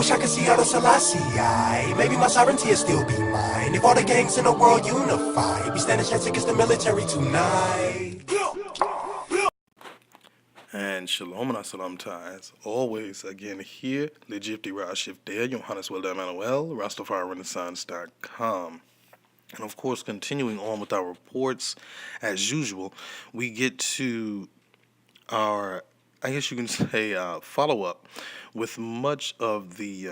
Wish I could see all the Selassie. Maybe my sovereignty will still be mine. If all the gangs in the world unify, be standing chance against the military tonight. And shalom and salam ties. Always again here, Lidj, Yefdeyah, Johannes Manuel, Rastafari-Renaissance.com. And of course, continuing on with our reports, as usual, we get to our, I guess you can say, follow-up with much of the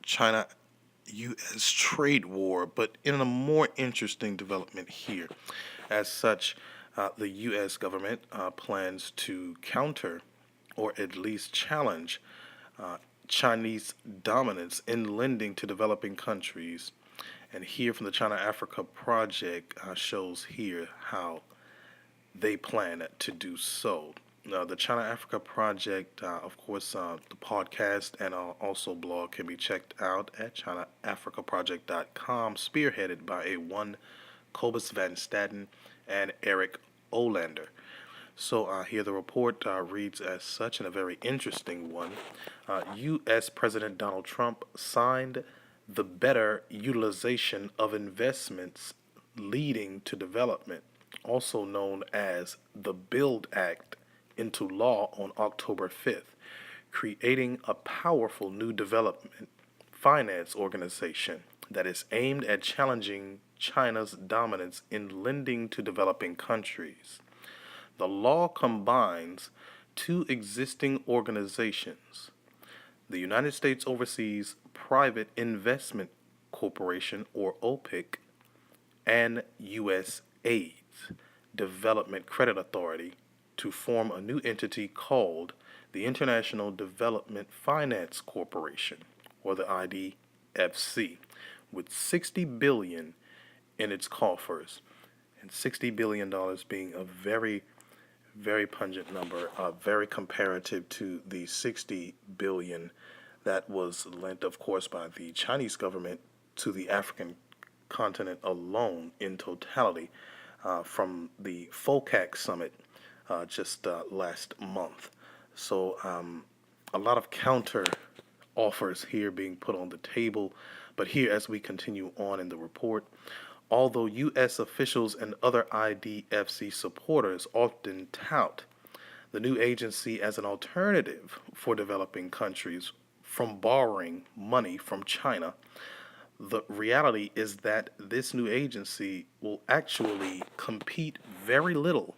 China-U.S. trade war, but in a more interesting development here. As such, the U.S. government plans to counter, or at least challenge, Chinese dominance in lending to developing countries. And here from the China-Africa Project shows here how they plan to do so. The China-Africa Project, of course, the podcast and also blog can be checked out at ChinaAfricaProject.com, spearheaded by a one Cobus Van Staden and Eric Olander. So here the report reads as such, and a very interesting one. U.S. President Donald Trump signed the Better Utilization of Investments Leading to Development, also known as the BUILD Act, into law on October 5th, creating a powerful new development finance organization that is aimed at challenging China's dominance in lending to developing countries. The law combines two existing organizations, the United States Overseas Private Investment Corporation, or OPIC, and USAID's Development Credit Authority, to form a new entity called the International Development Finance Corporation, or the IDFC, with $60 billion in its coffers, and $60 billion being a very, very pungent number, very comparative to the $60 billion that was lent, of course, by the Chinese government to the African continent alone in totality from the FOCAC summit just last month. So a lot of counter offers here being put on the table. But here, as we continue on in the report, although U.S. officials and other IDFC supporters often tout the new agency as an alternative for developing countries from borrowing money from China, the reality is that this new agency will actually compete very little,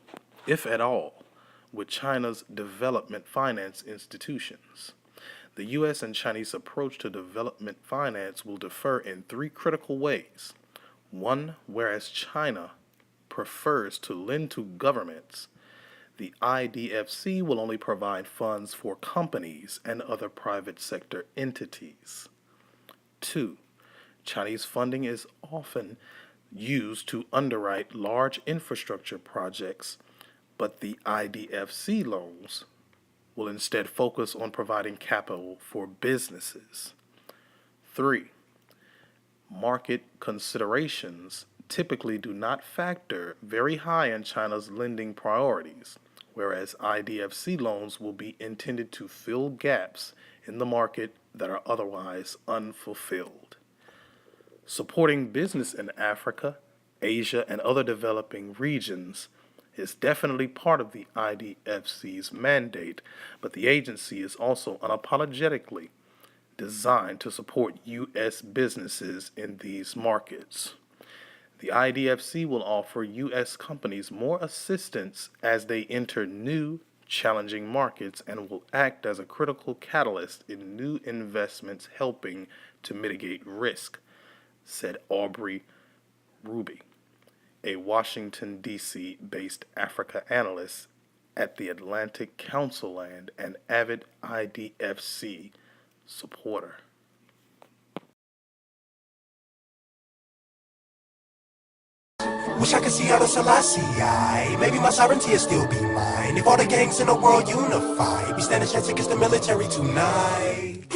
if at all, with China's development finance institutions. The U.S. and Chinese approach to development finance will differ in three critical ways. One, whereas China prefers to lend to governments, the IDFC will only provide funds for companies and other private sector entities. Two, Chinese funding is often used to underwrite large infrastructure projects, but the IDFC loans will instead focus on providing capital for businesses. Three, market considerations typically do not factor very high in China's lending priorities, whereas IDFC loans will be intended to fill gaps in the market that are otherwise unfulfilled. Supporting business in Africa, Asia, and other developing regions is definitely part of the IDFC's mandate, but the agency is also unapologetically designed to support U.S. businesses in these markets. The IDFC will offer U.S. companies more assistance as they enter new, challenging markets and will act as a critical catalyst in new investments helping to mitigate risk, said Aubrey Ruby, a Washington, D.C. based Africa analyst at the Atlantic Council and an avid IDFC supporter. Wish I could see all the Selassie. Maybe my sovereignty will still be mine. If all the gangs in the world unify, be standing chance against the military tonight.